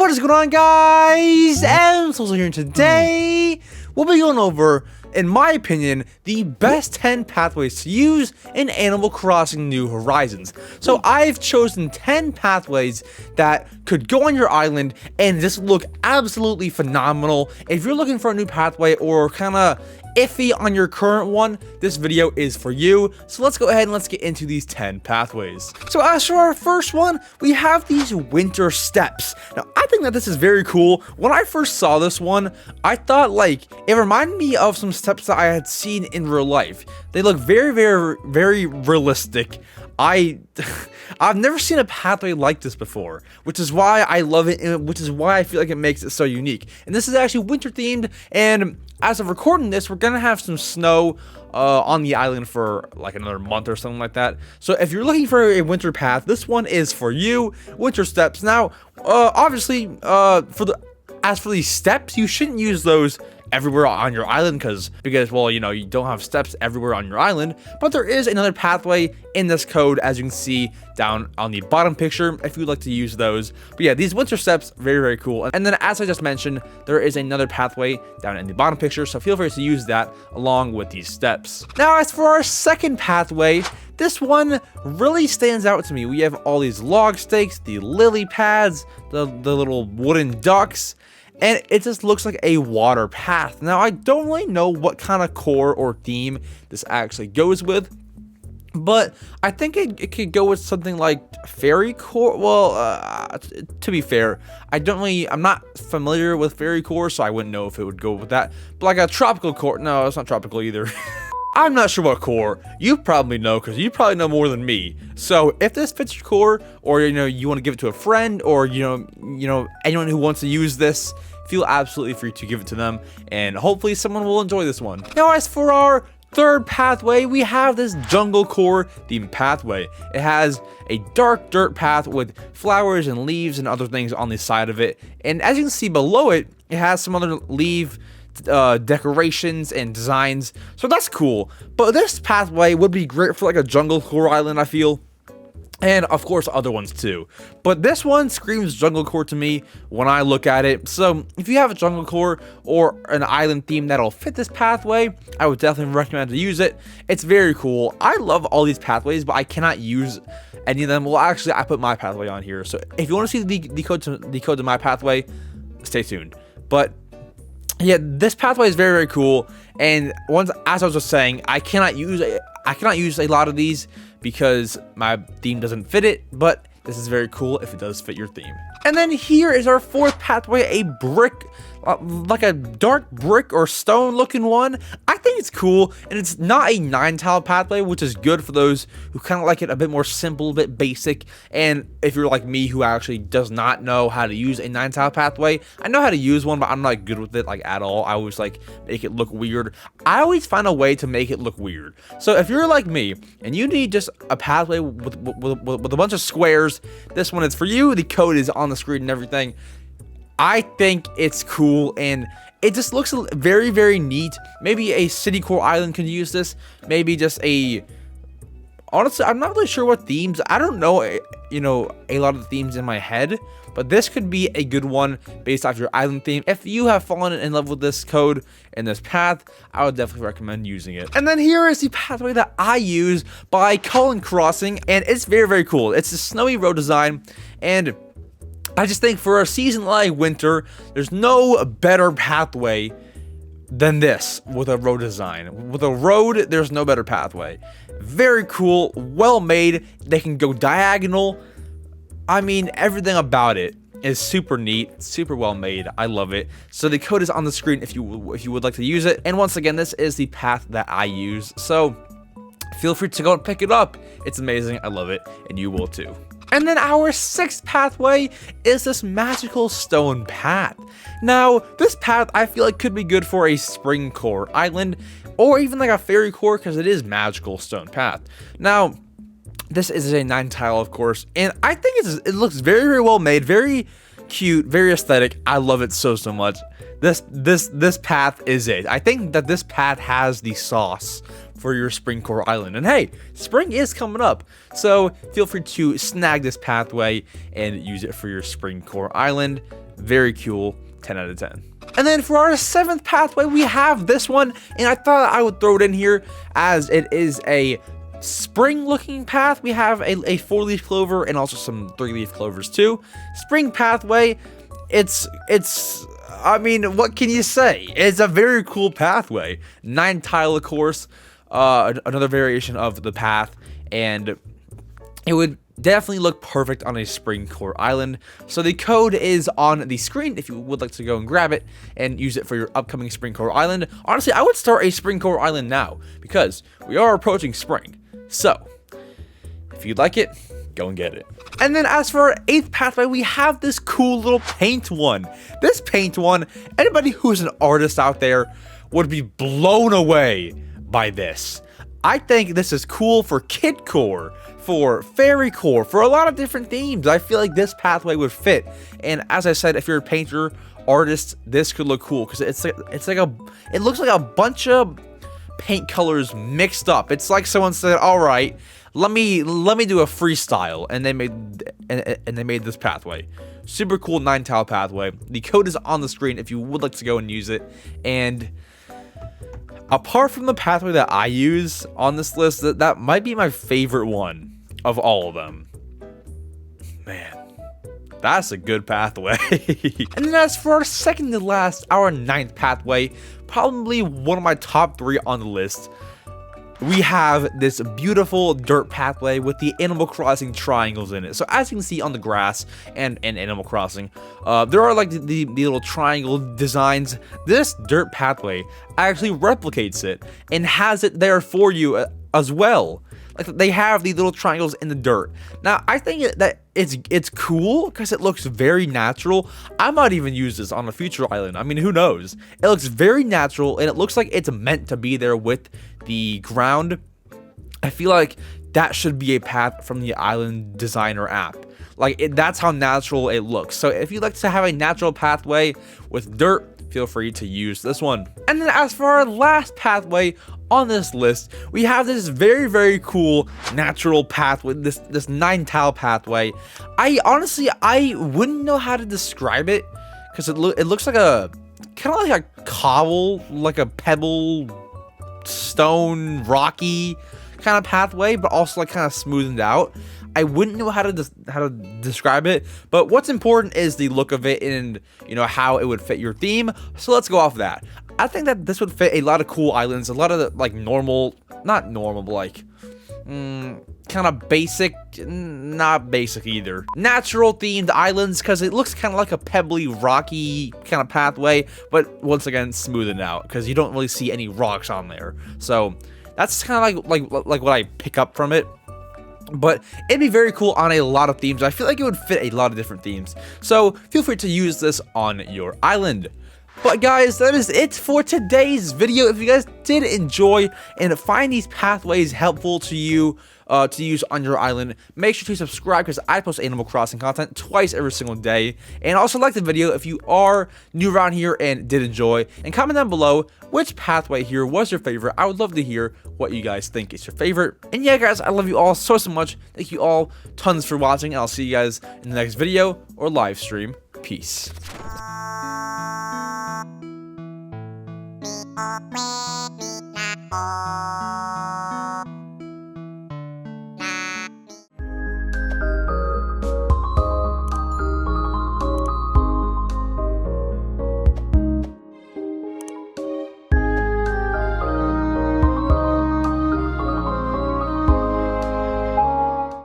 What is going on, guys? EmSwizzle here, and today we'll be going over, in my opinion, the best 10 pathways to use in Animal Crossing New Horizons. So I've chosen 10 pathways that could go on your island and just look absolutely phenomenal. If you're looking for a new pathway or kind of iffy on your current one, this video is for you. So let's go ahead and let's get into these 10 pathways. So as for our first one, we have these winter steps. Now I think that this is very cool. When I first saw this one, I thought like it reminded me of some steps that I had seen in real life. They look very realistic. I've never seen a pathway like this before, which is why I love it, and which is why I feel like it makes it so unique. And this is actually winter themed, and as of recording this, we're gonna have some snow on the island for like another month or something like that. So if you're looking for a winter path, this one is for you. Winter steps. Now, obviously, as for these steps, you shouldn't use those everywhere on your island because well, you know, you don't have steps everywhere on your island, but there is another pathway in this code, as you can see down on the bottom picture, if you'd like to use those. But yeah, these winter steps, very cool. And then as I just mentioned, there is another pathway down in the bottom picture, so feel free to use that along with these steps. Now as for our second pathway, this one really stands out to me. We have all these log stakes, the lily pads, the little wooden ducks, and it just looks like a water path. Now, I don't really know what kind of core or theme this actually goes with, but I think it could go with something like fairy core. Well, to be fair, I'm not familiar with fairy core, so I wouldn't know if it would go with that. But like a tropical core, no, it's not tropical either. I'm not sure what core. You probably know, because you probably know more than me. So if this fits your core, or you know, you want to give it to a friend, or you know anyone who wants to use this, feel absolutely free to give it to them, and hopefully someone will enjoy this one. Now as for our third pathway, we have this jungle core themed pathway. It has a dark dirt path with flowers and leaves and other things on the side of it, and as you can see below it, it has some other leaf decorations and designs, so that's cool. But this pathway would be great for like a jungle core island, I feel, and of course other ones too, but this one screams jungle core to me when I look at it. So if you have a jungle core or an island theme that'll fit this pathway, I would definitely recommend to use it. It's very cool. I love all these pathways, but I cannot use any of them. Well, actually, I put my pathway on here, so if you want to see the code to my pathway, stay tuned. But yeah, this pathway is very cool, and as I was just saying, I cannot use a lot of these because my theme doesn't fit it, but this is very cool if it does fit your theme. And then here is our fourth pathway, a brick, like a dark brick or stone looking one. I think it's cool, and it's not a 9-tile pathway, which is good for those who kind of like it a bit more simple, a bit basic. And if you're like me, who actually does not know how to use a 9-tile pathway, I know how to use one, but I'm not good with it like at all. I always like make it look weird. I always find a way to make it look weird. So if you're like me and you need just a pathway with a bunch of squares, this one is for you. The code is on the screen and everything. I think it's cool, and it just looks very neat. Maybe a city core island could use this. Maybe just honestly, I'm not really sure what themes. I don't know, you know, a lot of the themes in my head, but this could be a good one based off your island theme. If you have fallen in love with this code and this path, I would definitely recommend using it. And then here is the pathway that I use by Cullen Crossing, and it's very cool. It's a snowy road design, and I just think for a season like winter, there's no better pathway than this with a road design. With a road, there's no better pathway. Very cool, well made. They can go diagonal. I mean, everything about it is super neat, super well made. I love it. So the code is on the screen if you would like to use it. And once again, this is the path that I use. So feel free to go and pick it up. It's amazing. I love it, and you will too. And then our sixth pathway is this magical stone path. Now, this path I feel like could be good for a spring core island, or even like a fairy core, because it is magical stone path. Now, this is a 9-tile, of course, and I think it looks very well made, very cute, very aesthetic. I love it so much. This path is it. I think that this path has the sauce for your spring core island. And hey, spring is coming up, so feel free to snag this pathway and use it for your spring core island. Very cool. 10 out of 10. And then for our 7th pathway, we have this one, and I thought I would throw it in here as it is a spring looking path. We have a 4-leaf clover and also some 3-leaf clovers too. Spring pathway. I mean, what can you say? It's a very cool pathway. 9 tile, of course. Another variation of the path, and it would definitely look perfect on a spring core island. So the code is on the screen if you would like to go and grab it and use it for your upcoming spring core island. Honestly, I would start a spring core island now because we are approaching spring. So if you'd like it, go and get it. And then as for our 8th pathway, we have this cool little paint one. This paint one, anybody who's an artist out there would be blown away by this. I think this is cool for kid core, for fairy core, for a lot of different themes. I feel like this pathway would fit. And as I said, if you're a painter, artist, this could look cool because it looks like a bunch of paint colors mixed up. It's like someone said, "All right, let me do a freestyle," and they made this pathway. Super cool 9 tile pathway. The code is on the screen if you would like to go and use it. And apart from the pathway that I use on this list, that might be my favorite one of all of them. Man, that's a good pathway. And then as for our second to last, our 9th pathway, probably one of my top 3 on the list, we have this beautiful dirt pathway with the Animal Crossing triangles in it. So as you can see on the grass and Animal Crossing, there are like the little triangle designs. This dirt pathway actually replicates it and has it there for you as well. Like they have these little triangles in the dirt. Now I think that it's cool because it looks very natural. I might even use this on a future island. I mean, who knows? It looks very natural and it looks like it's meant to be there with the ground. I feel like that should be a path from the Island Designer app. Like that's how natural it looks. So if you'd like to have a natural pathway with dirt, feel free to use this one. And then as for our last pathway on this list, we have this very cool natural pathway, this 9 tile pathway. I honestly wouldn't know how to describe it because it looks like a kind of like a cobble, like a pebble, stone, rocky kind of pathway, but also like kind of smoothed out. I wouldn't know how to describe it, but what's important is the look of it and, you know, how it would fit your theme. So let's go off that. I think that this would fit a lot of cool islands, a lot of the, like not normal, but like kind of basic, not basic either, natural themed islands, because it looks kind of like a pebbly, rocky kind of pathway, but once again smoothed out because you don't really see any rocks on there. So that's kind of like what I pick up from it. But it'd be very cool on a lot of themes. I feel like it would fit a lot of different themes. So feel free to use this on your island. But guys, that is it for today's video. If you guys did enjoy and find these pathways helpful to you to use on your island, make sure to subscribe because I post Animal Crossing content twice every single day. And also like the video if you are new around here and did enjoy. And comment down below which pathway here was your favorite. I would love to hear what you guys think is your favorite. And yeah, guys, I love you all so much. Thank you all tons for watching. And I'll see you guys in the next video or live stream. Peace.